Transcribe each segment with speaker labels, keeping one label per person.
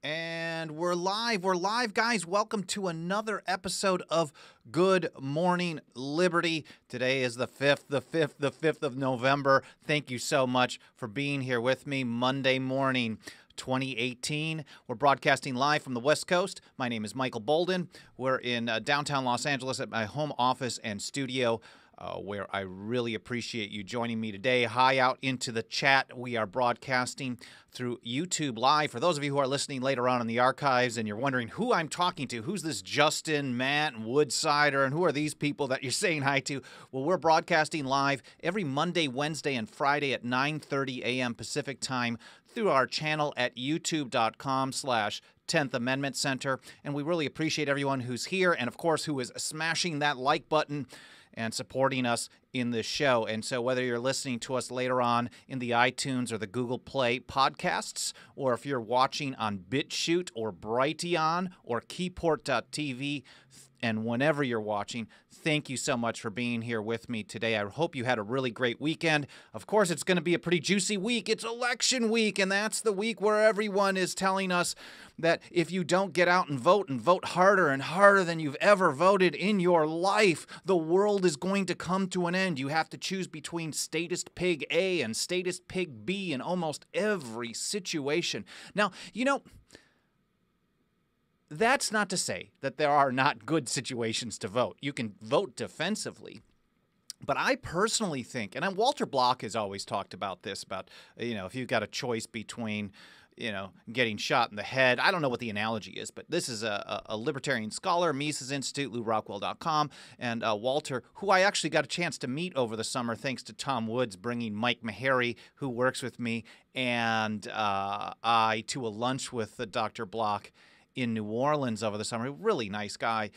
Speaker 1: And we're live. We're live, guys. Welcome to another episode of Good Morning Liberty. Today is the 5th of November. Thank you so much for being here with me Monday morning, 2018. We're broadcasting live from the West Coast. My name is Michael Boldin. We're in downtown Los Angeles at my home office and studio, where I really appreciate you joining me today. Hi out into the chat. We are broadcasting through YouTube Live. For those of you who are listening later on in the archives and you're wondering who I'm talking to, who's this Justin, Matt, and Woodsider, and who are these people that you're saying hi to? Well, we're broadcasting live every Monday, Wednesday, and Friday at 9:30 a.m. Pacific time through our channel at youtube.com/10th Amendment Center. And we really appreciate everyone who's here and, of course, who is smashing that like button and supporting us in this show. And so whether you're listening to us later on in the iTunes or the Google Play podcasts, or if you're watching on BitChute or Brighteon or Keyport.tv, and whenever you're watching, thank you so much for being here with me today. I hope you had a really great weekend. Of course, it's going to be a pretty juicy week. It's election week, and that's the week where everyone is telling us that if you don't get out and vote harder and harder than you've ever voted in your life, the world is going to come to an end. You have to choose between statist pig A and statist pig B in almost every situation. Now, that's not to say that there are not good situations to vote. You can vote defensively. But I personally think, and Walter Block has always talked about this, about, if you've got a choice between, getting shot in the head. I don't know what the analogy is, but this is a libertarian scholar, Mises Institute, LouRockwell.com, and Walter, who I actually got a chance to meet over the summer, thanks to Tom Woods bringing Mike Meharry, who works with me, and I to a lunch with Dr. Block in New Orleans over the summer. Really nice guy.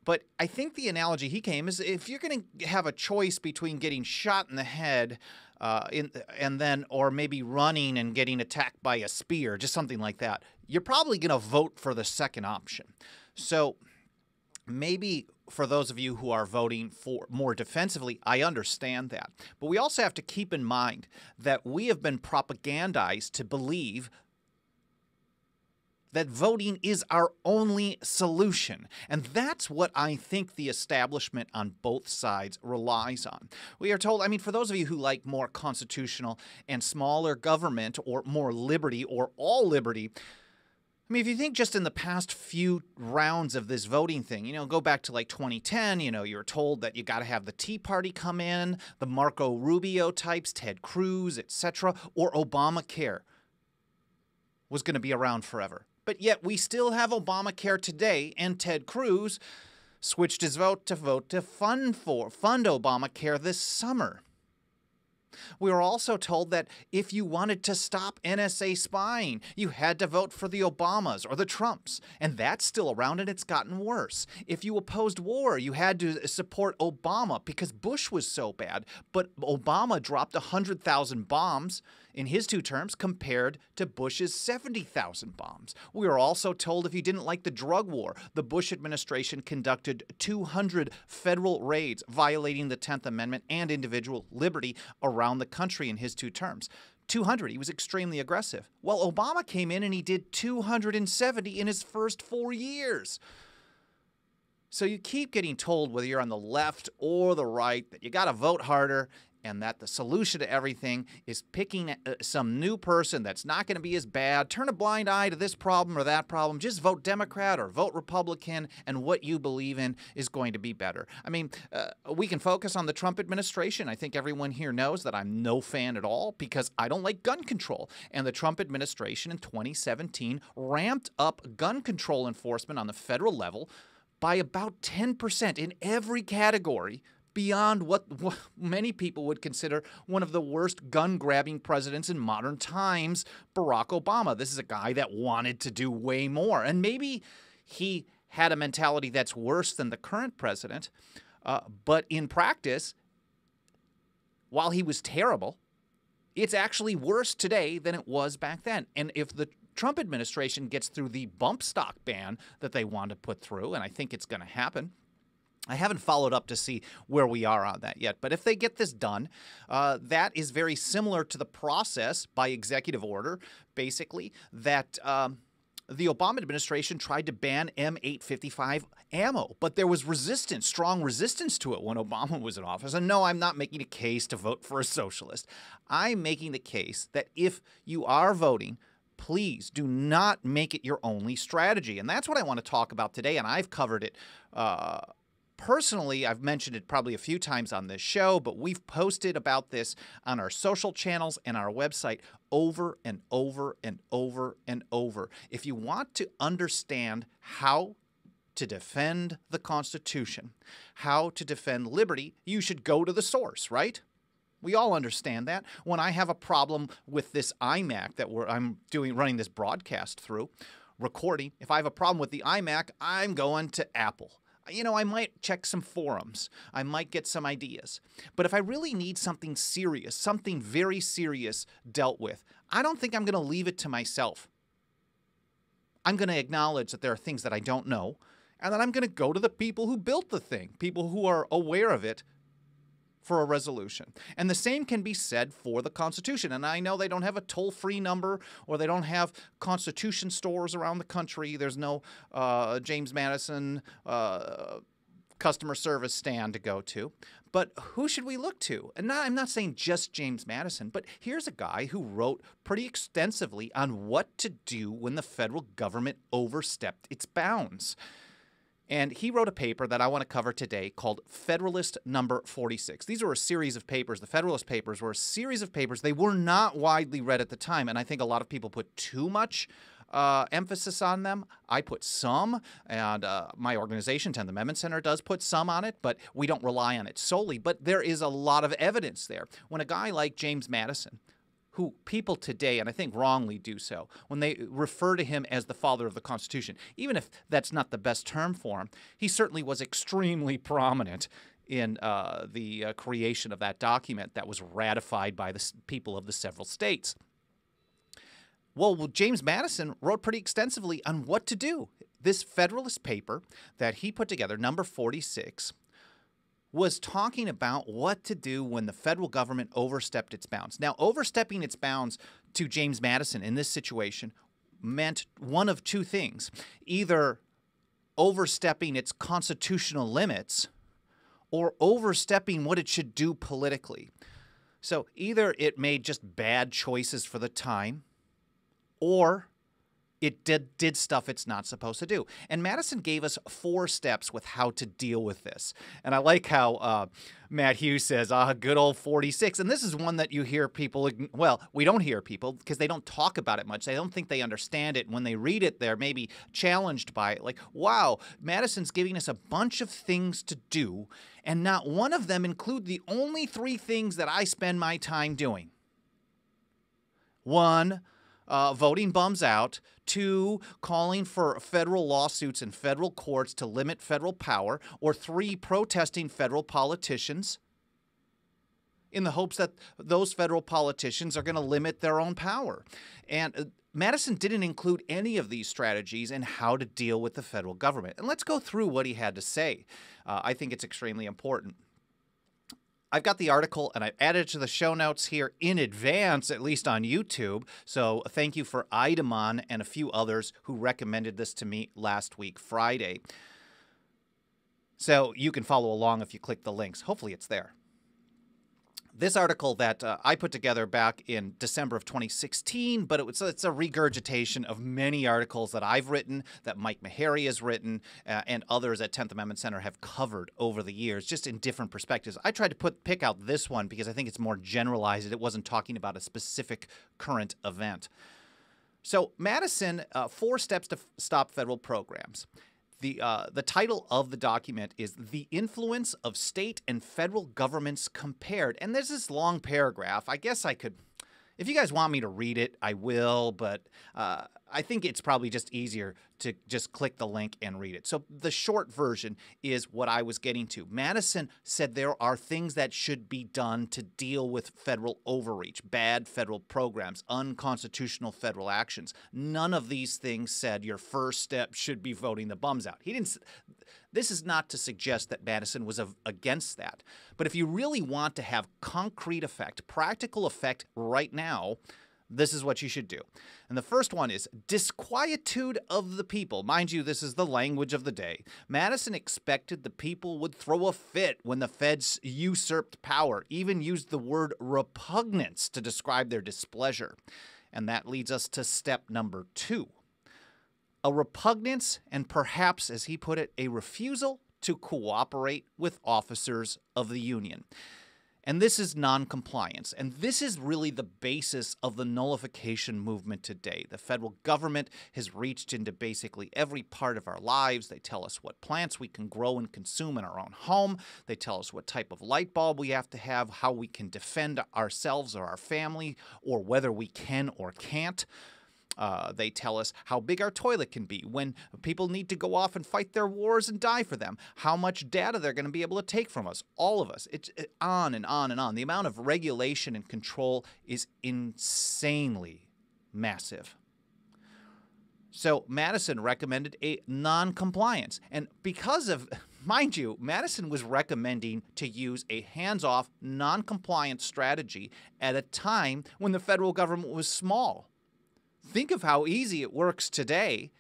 Speaker 1: But I think the analogy he came is if you're going to have a choice between getting shot in the head or maybe running and getting attacked by a spear, just something like that, you're probably going to vote for the second option. So maybe for those of you who are voting for more defensively, I understand that. But we also have to keep in mind that we have been propagandized to believe that voting is our only solution. And that's what I think the establishment on both sides relies on. We are told, for those of you who like more constitutional and smaller government or more liberty or all liberty, if you think just in the past few rounds of this voting thing, go back to like 2010, you're told that you got to have the Tea Party come in, the Marco Rubio types, Ted Cruz, etc., or Obamacare was going to be around forever. But yet we still have Obamacare today, and Ted Cruz switched his vote to fund Obamacare this summer. We were also told that if you wanted to stop NSA spying, you had to vote for the Obamas or the Trumps, and that's still around, and it's gotten worse. If you opposed war, you had to support Obama because Bush was so bad, but Obama dropped 100,000 bombs in his 2 terms compared to Bush's 70,000 bombs. We were also told if you didn't like the drug war, the Bush administration conducted 200 federal raids violating the 10th Amendment and individual liberty around the country in his 2 terms. 200. He was extremely aggressive. Well, Obama came in and he did 270 in his first 4 years. So you keep getting told, whether you're on the left or the right, that you got to vote harder and that the solution to everything is picking some new person that's not going to be as bad. Turn a blind eye to this problem or that problem. Just vote Democrat or vote Republican, and what you believe in is going to be better. We can focus on the Trump administration. I think everyone here knows that I'm no fan at all because I don't like gun control. And the Trump administration in 2017 ramped up gun control enforcement on the federal level by about 10% in every category, beyond what many people would consider one of the worst gun-grabbing presidents in modern times, Barack Obama. This is a guy that wanted to do way more. And maybe he had a mentality that's worse than the current president, but in practice, while he was terrible, it's actually worse today than it was back then. And if the Trump administration gets through the bump stock ban that they want to put through, and I think it's going to happen, I haven't followed up to see where we are on that yet, but if they get this done, that is very similar to the process by executive order, basically, that the Obama administration tried to ban M855 ammo, but there was resistance, strong resistance to it when Obama was in office. And no, I'm not making a case to vote for a socialist. I'm making the case that if you are voting, please do not make it your only strategy. And that's what I want to talk about today, and I've covered it personally. I've mentioned it probably a few times on this show, but we've posted about this on our social channels and our website over and over and over and over. If you want to understand how to defend the Constitution, how to defend liberty, you should go to the source, right? We all understand that. When I have a problem with this iMac that I'm running this broadcast through, recording, if I have a problem with the iMac, I'm going to Apple. You know, I might check some forums. I might get some ideas. But if I really need something serious, something very serious dealt with, I don't think I'm going to leave it to myself. I'm going to acknowledge that there are things that I don't know, and then I'm going to go to the people who built the thing, people who are aware of it, for a resolution. And the same can be said for the Constitution. And I know they don't have a toll-free number, or they don't have Constitution stores around the country. There's no James Madison customer service stand to go to. But who should we look to? And I'm not saying just James Madison, but here's a guy who wrote pretty extensively on what to do when the federal government overstepped its bounds. And he wrote a paper that I want to cover today called Federalist number 46. These were a series of papers. The Federalist papers were a series of papers. They were not widely read at the time, and I think a lot of people put too much emphasis on them. I put some, and my organization, 10th Amendment Center, does put some on it, but we don't rely on it solely. But there is a lot of evidence there. When a guy like James Madison, who people today, and I think wrongly do so, when they refer to him as the father of the Constitution, even if that's not the best term for him, he certainly was extremely prominent in the creation of that document that was ratified by the people of the several states. Well, James Madison wrote pretty extensively on what to do. This Federalist paper that he put together, number 46, was talking about what to do when the federal government overstepped its bounds. Now, overstepping its bounds to James Madison in this situation meant one of two things: either overstepping its constitutional limits or overstepping what it should do politically. So either it made just bad choices for the time, or it did stuff it's not supposed to do. And Madison gave us 4 steps with how to deal with this. And I like how Matt Hughes says, good old 46. And this is one that you hear people, well, we don't hear people because they don't talk about it much. They don't think they understand it. When they read it, they're maybe challenged by it. Like, wow, Madison's giving us a bunch of things to do, and not one of them include the only 3 things that I spend my time doing. 1, voting bums out. 2, calling for federal lawsuits in federal courts to limit federal power. Or 3, protesting federal politicians in the hopes that those federal politicians are going to limit their own power. And Madison didn't include any of these strategies in how to deal with the federal government. And let's go through what he had to say. I think it's extremely important. I've got the article, and I've added it to the show notes here in advance, at least on YouTube. So thank you for Idemon and a few others who recommended this to me last week, Friday. So you can follow along if you click the links. Hopefully it's there. This article that I put together back in December of 2016, but it's a regurgitation of many articles that I've written, that Mike Meharry has written, and others at 10th Amendment Center have covered over the years, just in different perspectives. I tried to pick out this one because I think it's more generalized. It wasn't talking about a specific current event. So Madison, 4 steps to stop federal programs. The title of the document is The Influence of State and Federal Governments Compared. And there's this long paragraph. I guess I could, if you guys want me to read it, I will, but I think it's probably just easier to just click the link and read it. So the short version is what I was getting to. Madison said there are things that should be done to deal with federal overreach, bad federal programs, unconstitutional federal actions. None of these things said your first step should be voting the bums out. He didn't. This is not to suggest that Madison was against that. But if you really want to have concrete effect, practical effect right now, this is what you should do. And the first one is disquietude of the people. Mind you, this is the language of the day. Madison expected the people would throw a fit when the feds usurped power, even used the word repugnance to describe their displeasure. And that leads us to step number 2. A repugnance and perhaps, as he put it, a refusal to cooperate with officers of the Union. And this is noncompliance. And this is really the basis of the nullification movement today. The federal government has reached into basically every part of our lives. They tell us what plants we can grow and consume in our own home. They tell us what type of light bulb we have to have, how we can defend ourselves or our family, or whether we can or can't. They tell us how big our toilet can be when people need to go off and fight their wars and die for them, how much data they're going to be able to take from us, all of us. It's on and on and on. The amount of regulation and control is insanely massive. So Madison recommended a non-compliance. And because of, mind you, Madison was recommending to use a hands-off, non-compliance strategy at a time when the federal government was small. Think of how easy it works today.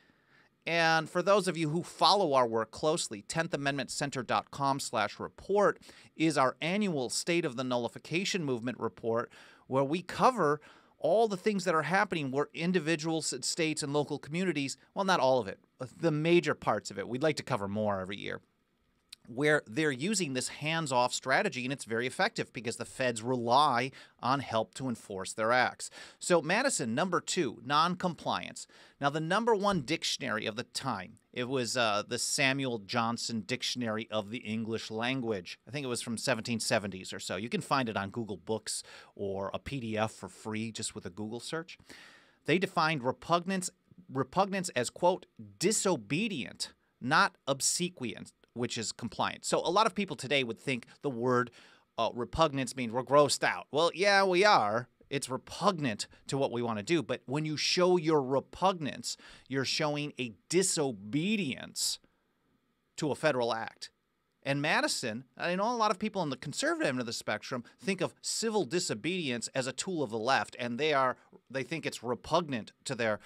Speaker 1: And for those of you who follow our work closely, 10thamendmentcenter.com/report is our annual State of the Nullification Movement report, where we cover all the things that are happening where individuals, states, and local communities, well, not all of it, the major parts of it, we'd like to cover more every year, where they're using this hands-off strategy, and it's very effective because the feds rely on help to enforce their acts. So Madison, number 2, non-compliance. Now, the number 1 dictionary of the time, it was the Samuel Johnson Dictionary of the English Language. I think it was from 1770s or so. You can find it on Google Books or a PDF for free just with a Google search. They defined repugnance as, quote, disobedient, not obsequious, which is compliant. So a lot of people today would think the word repugnance means we're grossed out. Well, yeah, we are. It's repugnant to what we want to do. But when you show your repugnance, you're showing a disobedience to a federal act. And Madison, I know a lot of people on the conservative end of the spectrum think of civil disobedience as a tool of the left, and they think it's repugnant to their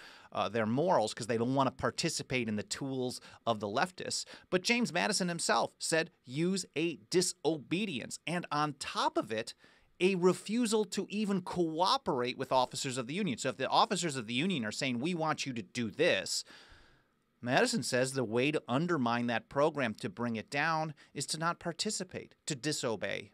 Speaker 1: morals because they don't want to participate in the tools of the leftists. But James Madison himself said use a disobedience, and on top of it, a refusal to even cooperate with officers of the Union. So if the officers of the Union are saying, we want you to do this, Madison says the way to undermine that program, to bring it down, is to not participate, to disobey.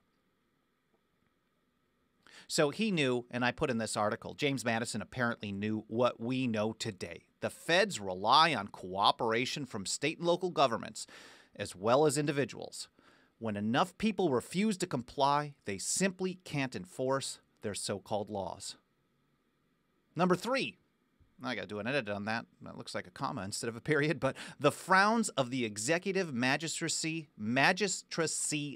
Speaker 1: So he knew, and I put in this article, James Madison apparently knew what we know today. The feds rely on cooperation from state and local governments, as well as individuals. When enough people refuse to comply, they simply can't enforce their so-called laws. Number 3. I got to do an edit on that. That looks like a comma instead of a period. But the frowns of the executive magistracy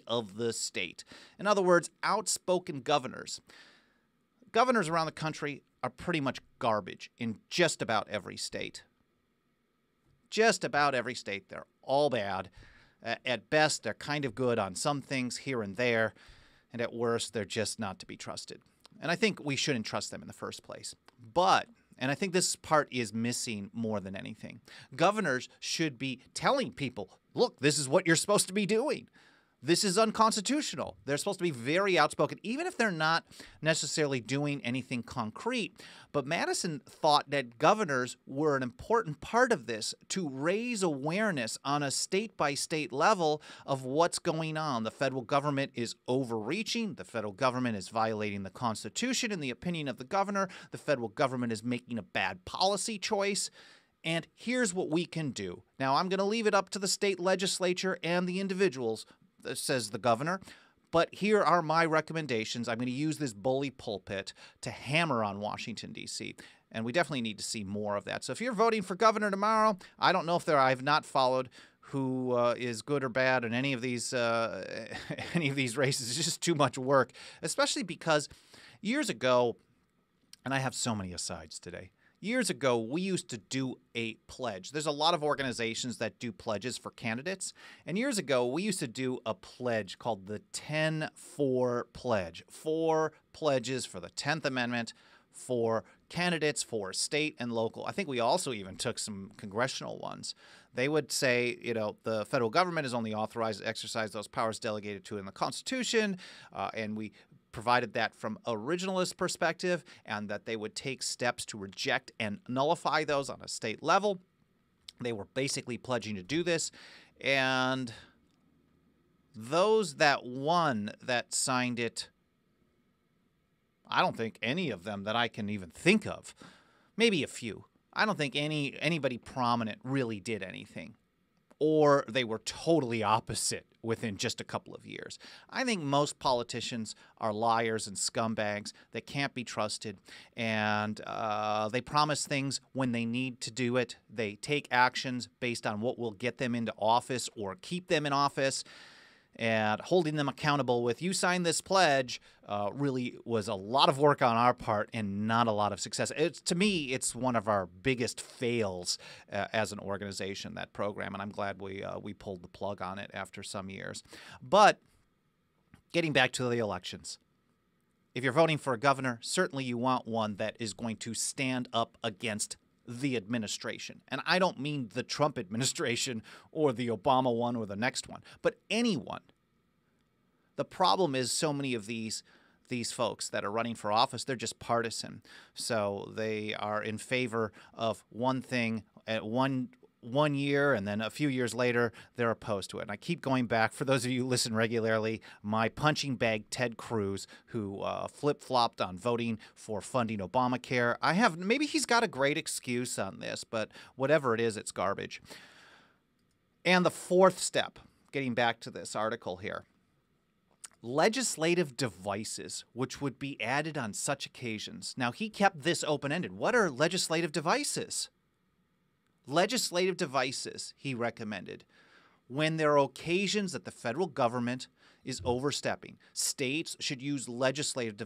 Speaker 1: of the state. In other words, outspoken governors. Governors around the country are pretty much garbage in just about every state. Just about every state. They're all bad. At best, they're kind of good on some things here and there. And at worst, they're just not to be trusted. And I think we shouldn't trust them in the first place. But, and I think this part is missing more than anything, governors should be telling people, look, this is what you're supposed to be doing. This is unconstitutional. They're supposed to be very outspoken, even if they're not necessarily doing anything concrete. But Madison thought that governors were an important part of this to raise awareness on a state-by-state level of what's going on. The federal government is overreaching. The federal government is violating the Constitution in the opinion of the governor. The federal government is making a bad policy choice. And here's what we can do. Now, I'm going to leave it up to the state legislature and the individuals, says the governor, but here are my recommendations. I'm going to use this bully pulpit to hammer on Washington, D.C., and we definitely need to see more of that. So if you're voting for governor tomorrow, I don't know if I've not followed who is good or bad in any of these races. It's just too much work, especially because years ago, and I have so many asides today, years ago, we used to do a pledge. There's a lot of organizations that do pledges for candidates. And years ago, we used to do a pledge called the 10-4 Pledge. 4 pledges for the 10th Amendment for candidates for state and local. I think we also even took some congressional ones. They would say, the federal government is only authorized to exercise those powers delegated to in the Constitution, and we provided that from originalist perspective, and that they would take steps to reject and nullify those on a state level. They were basically pledging to do this, and those that signed it, I don't think any of them that I can even think of, maybe a few. I don't think anybody prominent really did anything, or they were totally opposite within just a couple of years. I think most politicians are liars and scumbags that can't be trusted, and they promise things when they need to do it. They take actions based on what will get them into office or keep them in office. And holding them accountable with, you signed this pledge, really was a lot of work on our part and not a lot of success. To me, it's one of our biggest fails as an organization, that program, and I'm glad we pulled the plug on it after some years. But getting back to the elections, if you're voting for a governor, certainly you want one that is going to stand up against the administration. And I don't mean the Trump administration or the Obama one or the next one, but anyone. The problem is so many of these folks that are running for office, they're just partisan. So they are in favor of one thing at one year, and then a few years later, they're opposed to it. And I keep going back, for those of you who listen regularly, my punching bag Ted Cruz, who flip-flopped on voting for funding Obamacare. Maybe he's got a great excuse on this, but whatever it is, it's garbage. And the fourth step, getting back to this article here, legislative devices, which would be added on such occasions. Now, he kept this open-ended. What are legislative devices? Legislative devices, he recommended, when there are occasions that the federal government is overstepping. States should use legislative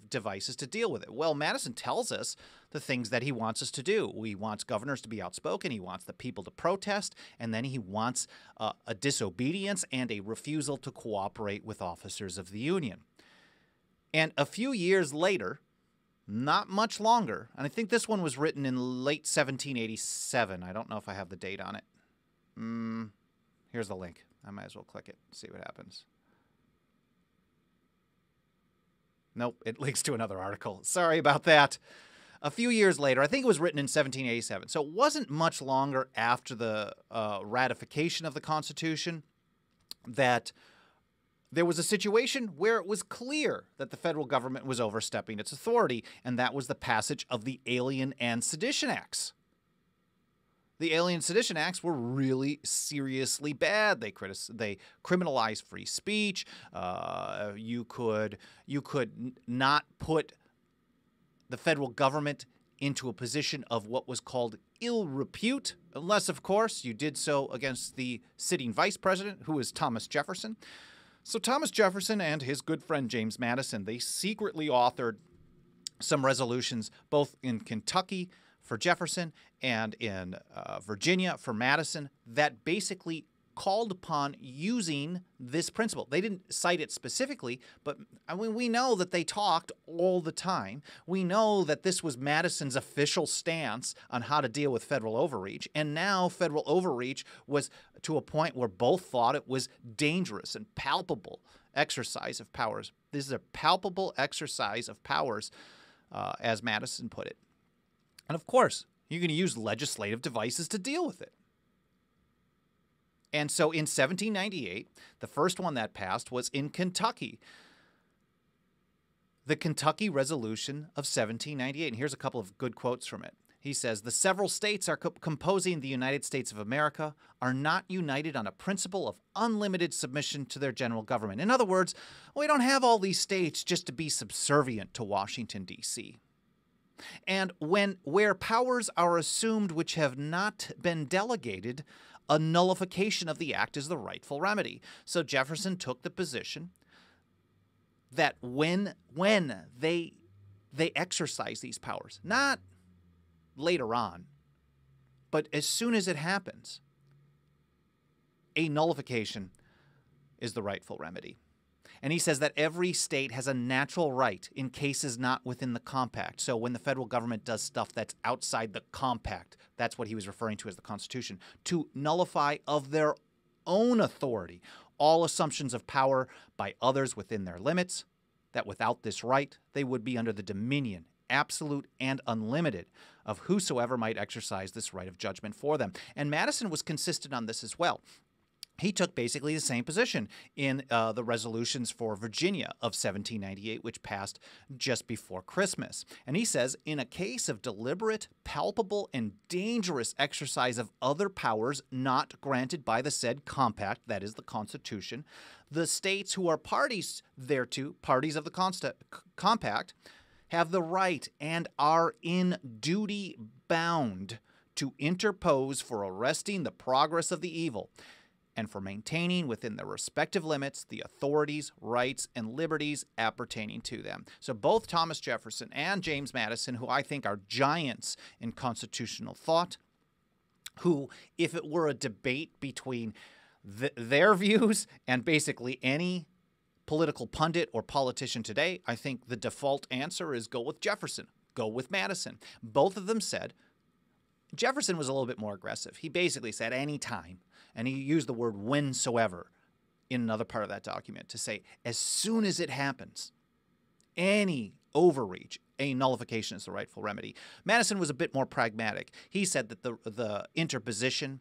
Speaker 1: devices to deal with it. Well, Madison tells us the things that he wants us to do. He wants governors to be outspoken. He wants the people to protest. And then he wants a disobedience and a refusal to cooperate with officers of the Union. And a few years later, not much longer, and I think this one was written in late 1787. I don't know if I have the date on it. Here's the link. I might as well click it, see what happens. Nope, it links to another article. Sorry about that. A few years later, I think it was written in 1787, so it wasn't much longer after the ratification of the Constitution that there was a situation where it was clear that the federal government was overstepping its authority, and that was the passage of the Alien and Sedition Acts. The Alien and Sedition Acts were really seriously bad. They criminalized free speech. You could not put the federal government into a position of what was called ill repute, unless, of course, you did so against the sitting vice president, who was Thomas Jefferson. So Thomas Jefferson and his good friend James Madison, they secretly authored some resolutions both in Kentucky for Jefferson and in Virginia for Madison that basically called upon using this principle. They didn't cite it specifically, but I mean, we know that they talked all the time. We know that this was Madison's official stance on how to deal with federal overreach, and now federal overreach was to a point where both thought it was dangerous and palpable exercise of powers. This is a palpable exercise of powers, as Madison put it. And of course, you're going to use legislative devices to deal with it. And so in 1798, the first one that passed was in Kentucky. The Kentucky Resolution of 1798. And here's a couple of good quotes from it. He says, "The several states are composing the United States of America are not united on a principle of unlimited submission to their general government." In other words, we don't have all these states just to be subservient to Washington, D.C. And where powers are assumed which have not been delegated, a nullification of the act is the rightful remedy. So Jefferson took the position that when they exercise these powers, not later on, but as soon as it happens, a nullification is the rightful remedy. And he says that every state has a natural right in cases not within the compact. So when the federal government does stuff that's outside the compact, that's what he was referring to as the Constitution, to nullify of their own authority all assumptions of power by others within their limits, that without this right, they would be under the dominion, absolute and unlimited, of whosoever might exercise this right of judgment for them. And Madison was consistent on this as well. He took basically the same position in the resolutions for Virginia of 1798, which passed just before Christmas. And he says, in a case of deliberate, palpable, and dangerous exercise of other powers not granted by the said compact, that is the Constitution, the states who are parties thereto, parties of the compact, have the right and are in duty bound to interpose for arresting the progress of the evil, and for maintaining within their respective limits the authorities, rights, and liberties appertaining to them. So both Thomas Jefferson and James Madison, who I think are giants in constitutional thought, who, if it were a debate between their views and basically any political pundit or politician today, I think the default answer is go with Jefferson, go with Madison. Both of them said, Jefferson was a little bit more aggressive. He basically said any time. And he used the word whensoever in another part of that document to say, as soon as it happens, any overreach, a nullification is the rightful remedy. Madison was a bit more pragmatic. He said that the interposition,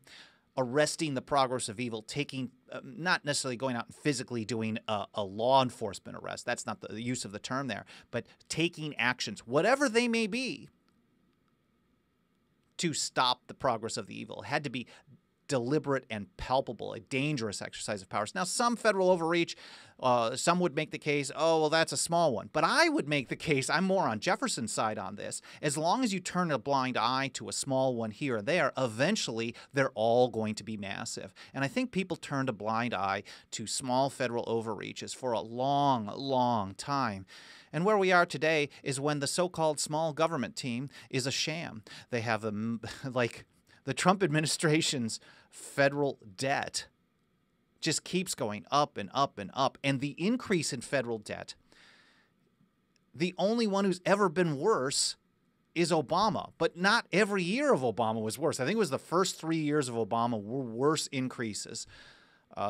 Speaker 1: arresting the progress of evil, taking, not necessarily going out and physically doing a law enforcement arrest, that's not the use of the term there, but taking actions, whatever they may be, to stop the progress of the evil, had to be deliberate and palpable, a dangerous exercise of powers. Now, some federal overreach, some would make the case, oh, well, that's a small one. But I would make the case, I'm more on Jefferson's side on this, as long as you turn a blind eye to a small one here or there, eventually they're all going to be massive. And I think people turned a blind eye to small federal overreaches for a long, long time. And where we are today is when the so-called small government team is a sham. They have like the Trump administration's federal debt just keeps going up and up and up. And the increase in federal debt, the only one who's ever been worse is Obama. But not every year of Obama was worse. I think it was the first 3 years of Obama were worse increases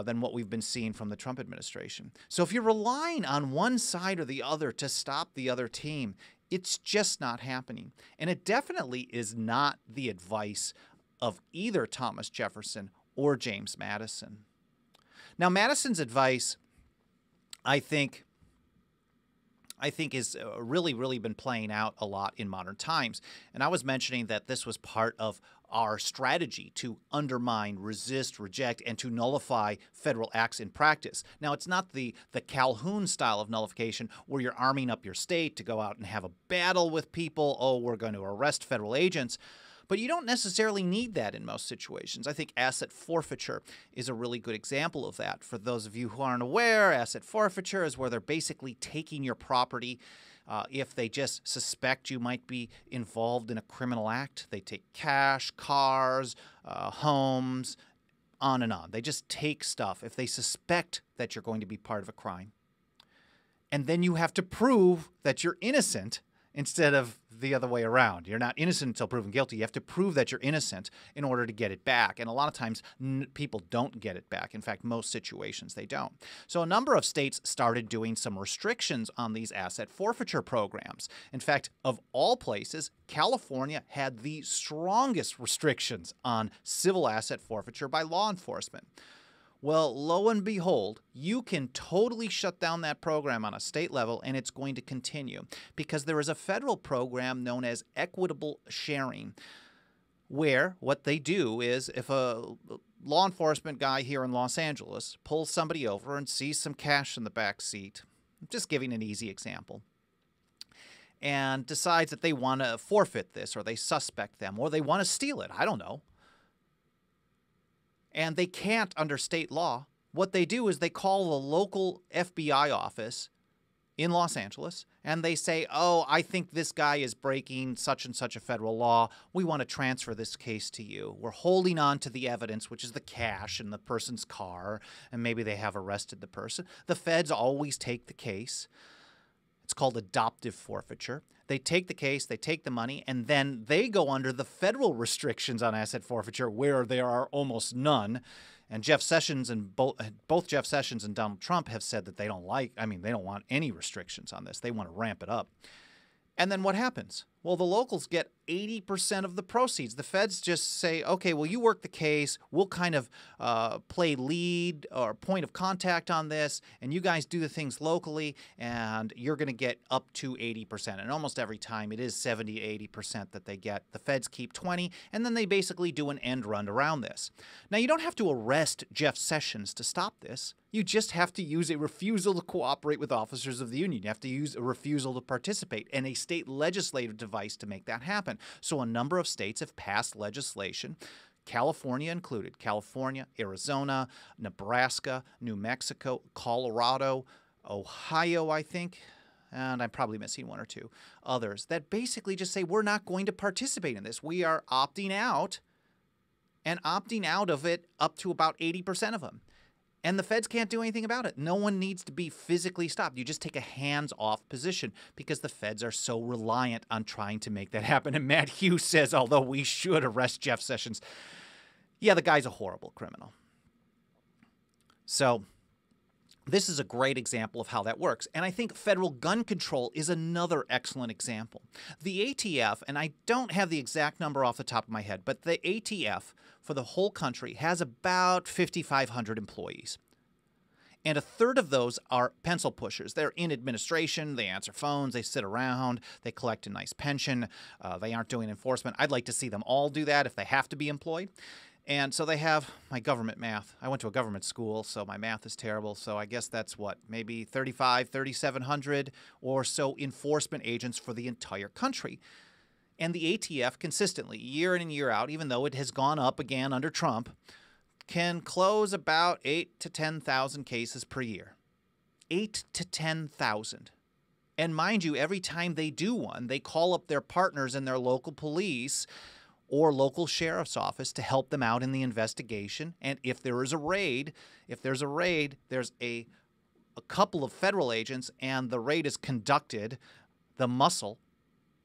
Speaker 1: than what we've been seeing from the Trump administration. So if you're relying on one side or the other to stop the other team, it's just not happening. And it definitely is not the advice of either Thomas Jefferson or James Madison. Now, Madison's advice, I think is really been playing out a lot in modern times. And I was mentioning that this was part of our strategy to undermine, resist, reject, and to nullify federal acts in practice. Now, it's not the Calhoun style of nullification where you're arming up your state to go out and have a battle with people. Oh, we're going to arrest federal agents. But you don't necessarily need that in most situations. I think asset forfeiture is a really good example of that. For those of you who aren't aware, asset forfeiture is where they're basically taking your property if they just suspect you might be involved in a criminal act. They take cash, cars, homes, on and on. They just take stuff if they suspect that you're going to be part of a crime. And then you have to prove that you're innocent instead of the other way around. You're not innocent until proven guilty. You have to prove that you're innocent in order to get it back. And a lot of times, people don't get it back. In fact, most situations, they don't. So a number of states started doing some restrictions on these asset forfeiture programs. In fact, of all places, California had the strongest restrictions on civil asset forfeiture by law enforcement. Well, lo and behold, you can totally shut down that program on a state level, and it's going to continue because there is a federal program known as equitable sharing, where what they do is if a law enforcement guy here in Los Angeles pulls somebody over and sees some cash in the back seat, I'm just giving an easy example, and decides that they want to forfeit this, or they suspect them, or they want to steal it, I don't know, and they can't under state law, what they do is they call the local FBI office in Los Angeles, and they say, oh, I think this guy is breaking such and such a federal law. We want to transfer this case to you. We're holding on to the evidence, which is the cash in the person's car, and maybe they have arrested the person. The feds always take the case. It's called adoptive forfeiture. They take the case, they take the money, and then they go under the federal restrictions on asset forfeiture where there are almost none. And Jeff Sessions and both Jeff Sessions and Donald Trump have said that they don't want any restrictions on this. They want to ramp it up. And then what happens? Well, the locals get 80% of the proceeds. The feds just say, okay, well, you work the case. We'll kind of play lead or point of contact on this, and you guys do the things locally, and you're going to get up to 80%. And almost every time it is 70, 80% that they get. The feds keep 20, and then they basically do an end run around this. Now, you don't have to arrest Jeff Sessions to stop this. You just have to use a refusal to cooperate with officers of the union. You have to use a refusal to participate and a state legislative device to make that happen. So a number of states have passed legislation, California included. California, Arizona, Nebraska, New Mexico, Colorado, Ohio, I think, and I'm probably missing one or two others, that basically just say we're not going to participate in this. We are opting out, and opting out of it up to about 80% of them. And the feds can't do anything about it. No one needs to be physically stopped. You just take a hands-off position because the feds are so reliant on trying to make that happen. And Matt Hughes says, although we should arrest Jeff Sessions, yeah, the guy's a horrible criminal. So this is a great example of how that works. And I think federal gun control is another excellent example. The ATF, and I don't have the exact number off the top of my head, but the ATF for the whole country has about 5,500 employees. And a third of those are pencil pushers. They're in administration, they answer phones, they sit around, they collect a nice pension, they aren't doing enforcement. I'd like to see them all do that if they have to be employed. And so they have my government math. I went to a government school, so my math is terrible. So I guess that's what, maybe 3,700 or so enforcement agents for the entire country. And the ATF consistently, year in and year out, even though it has gone up again under Trump, can close about 8,000 to 10,000 cases per year. 8,000 to 10,000. And mind you, every time they do one, they call up their partners in their local police or local sheriff's office to help them out in the investigation. And if there is a raid, there's a couple of federal agents, and the raid is conducted, the muscle,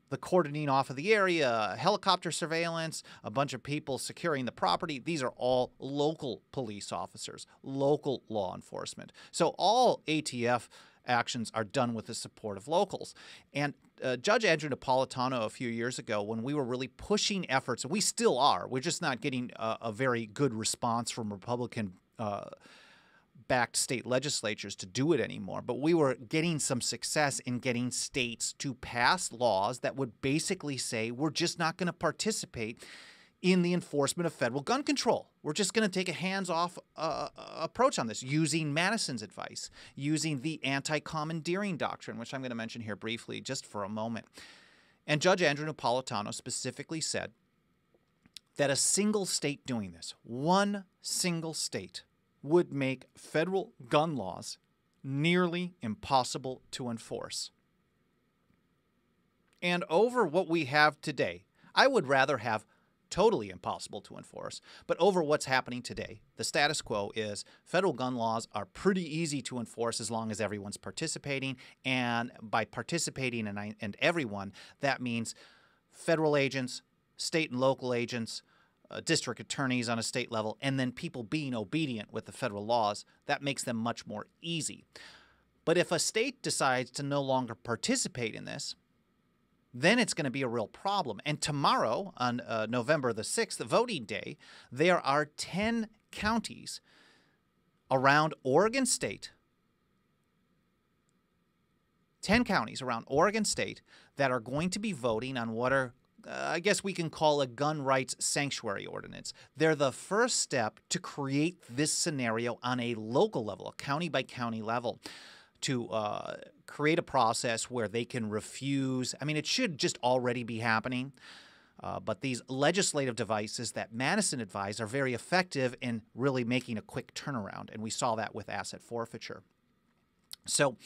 Speaker 1: the cordoning off of the area, helicopter surveillance, a bunch of people securing the property. These are all local police officers, local law enforcement. So all ATF actions are done with the support of locals. And Judge Andrew Napolitano a few years ago, when we were really pushing efforts, and we still are, we're just not getting a very good response from Republican backed state legislatures to do it anymore, but we were getting some success in getting states to pass laws that would basically say we're just not going to participate in the enforcement of federal gun control. We're just going to take a hands-off approach on this, using Madison's advice, using the anti-commandeering doctrine, which I'm going to mention here briefly just for a moment. And Judge Andrew Napolitano specifically said that a single state doing this, one single state, would make federal gun laws nearly impossible to enforce. And over what we have today, I would rather have totally impossible to enforce, but over what's happening today, the status quo is federal gun laws are pretty easy to enforce as long as everyone's participating, and by participating and everyone, that means federal agents, state and local agents, district attorneys on a state level, and then people being obedient with the federal laws. That makes them much more easy. But if a state decides to no longer participate in this, then it's going to be a real problem. And tomorrow, on November the 6th, the voting day, there are 10 counties around Oregon State, 10 counties around Oregon State that are going to be voting on what are I guess we can call a gun rights sanctuary ordinance. They're the first step to create this scenario on a local level, a county-by-county level, to create a process where they can refuse. I mean, it should just already be happening, but these legislative devices that Madison advised are very effective in really making a quick turnaround, and we saw that with asset forfeiture. So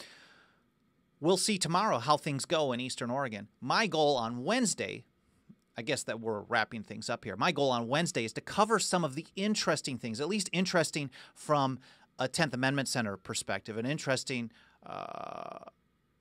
Speaker 1: we'll see tomorrow how things go in Eastern Oregon. My goal on Wednesday, I guess that we're wrapping things up here. My goal on Wednesday is to cover some of the interesting things, at least interesting from a 10th Amendment Center perspective, an interesting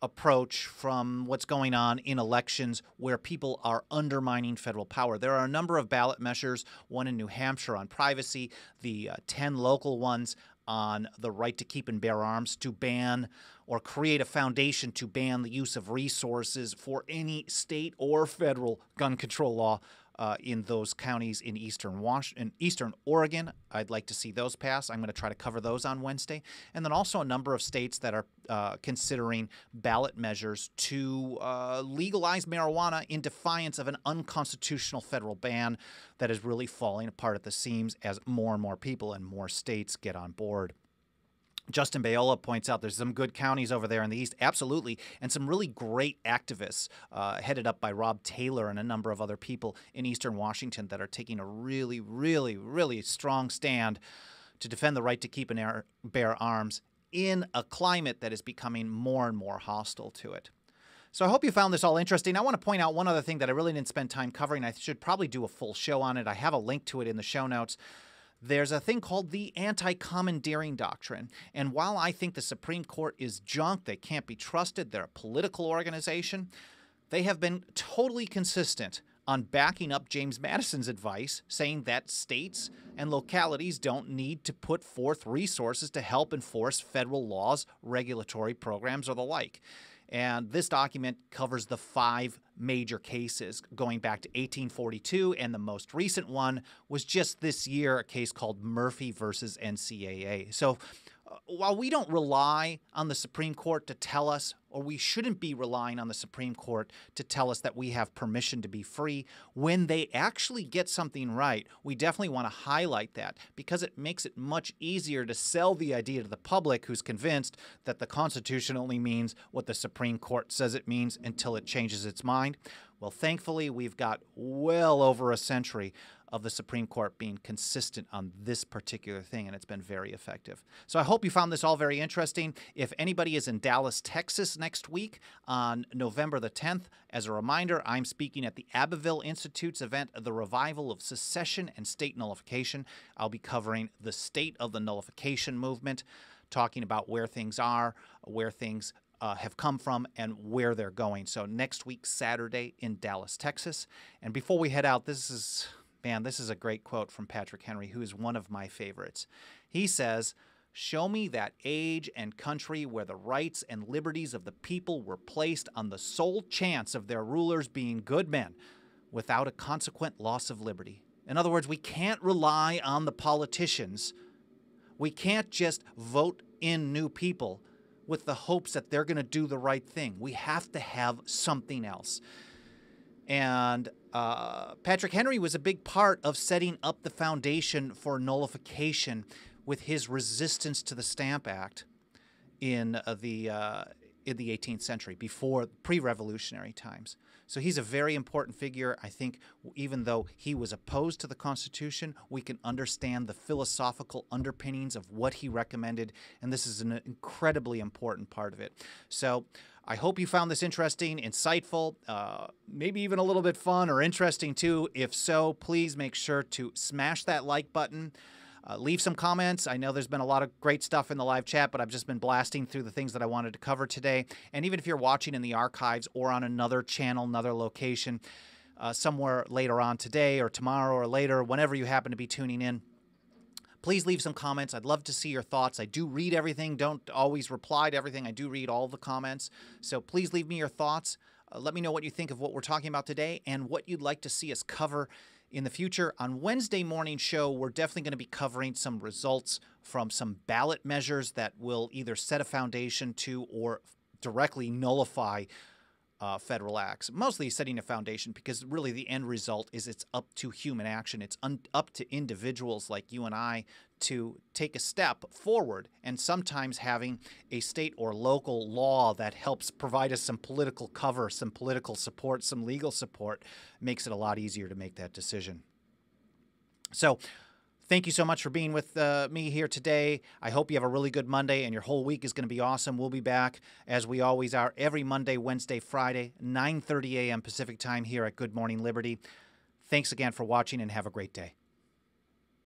Speaker 1: approach from what's going on in elections where people are undermining federal power. There are a number of ballot measures, one in New Hampshire on privacy, the 10 local ones on the right to keep and bear arms, to ban or create a foundation to ban the use of resources for any state or federal gun control law in those counties in Eastern Oregon. I'd like to see those pass. I'm going to try to cover those on Wednesday. And then also a number of states that are considering ballot measures to legalize marijuana in defiance of an unconstitutional federal ban that is really falling apart at the seams as more and more people and more states get on board. Justin Bayola points out there's some good counties over there in the east, absolutely, and some really great activists headed up by Rob Taylor and a number of other people in eastern Washington that are taking a really, really, really strong stand to defend the right to keep and bear arms in a climate that is becoming more and more hostile to it. So I hope you found this all interesting. I want to point out one other thing that I really didn't spend time covering. I should probably do a full show on it. I have a link to it in the show notes. There's a thing called the anti-commandeering doctrine. And while I think the Supreme Court is junk, they can't be trusted, they're a political organization, they have been totally consistent on backing up James Madison's advice, saying that states and localities don't need to put forth resources to help enforce federal laws, regulatory programs, or the like. And this document covers the 5 major cases going back to 1842, and the most recent one was just this year, a case called Murphy versus NCAA. So while we don't rely on the Supreme Court to tell us, or we shouldn't be relying on the Supreme Court to tell us that we have permission to be free, when they actually get something right, we definitely want to highlight that because it makes it much easier to sell the idea to the public who's convinced that the Constitution only means what the Supreme Court says it means until it changes its mind. Well, thankfully, we've got well over a century of the Supreme Court being consistent on this particular thing, and it's been very effective. So I hope you found this all very interesting. If anybody is in Dallas, Texas next week on November the 10th, as a reminder, I'm speaking at the Abbeville Institute's event, The Revival of Secession and State Nullification. I'll be covering the state of the nullification movement, talking about where things are, where things have come from, and where they're going. So next week, Saturday in Dallas, Texas. And before we head out, this is a great quote from Patrick Henry, who is one of my favorites. He says, "Show me that age and country where the rights and liberties of the people were placed on the sole chance of their rulers being good men without a consequent loss of liberty." In other words, we can't rely on the politicians. We can't just vote in new people with the hopes that they're going to do the right thing. We have to have something else. And Patrick Henry was a big part of setting up the foundation for nullification with his resistance to the Stamp Act in the 18th century, before pre-revolutionary times. So he's a very important figure. I think even though he was opposed to the Constitution, we can understand the philosophical underpinnings of what he recommended, and this is an incredibly important part of it. So I hope you found this interesting, insightful, maybe even a little bit fun or interesting too. If so, please make sure to smash that like button. Leave some comments. I know there's been a lot of great stuff in the live chat, but I've just been blasting through the things that I wanted to cover today. And even if you're watching in the archives or on another channel, another location, somewhere later on today or tomorrow or later, whenever you happen to be tuning in, please leave some comments. I'd love to see your thoughts. I do read everything. Don't always reply to everything. I do read all the comments. So please leave me your thoughts. Let me know what you think of what we're talking about today and what you'd like to see us cover in the future. On Wednesday morning show, we're definitely going to be covering some results from some ballot measures that will either set a foundation to or directly nullify federal acts, mostly setting a foundation, because really the end result is it's up to human action. It's up to individuals like you and I to take a step forward, and sometimes having a state or local law that helps provide us some political cover, some political support, some legal support makes it a lot easier to make that decision. So Thank you so much for being with me here today. I hope you have a really good Monday and your whole week is going to be awesome. We'll be back, as we always are, every Monday, Wednesday, Friday, 9:30 a.m. Pacific time here at Good Morning Liberty. Thanks again for watching and have a great day.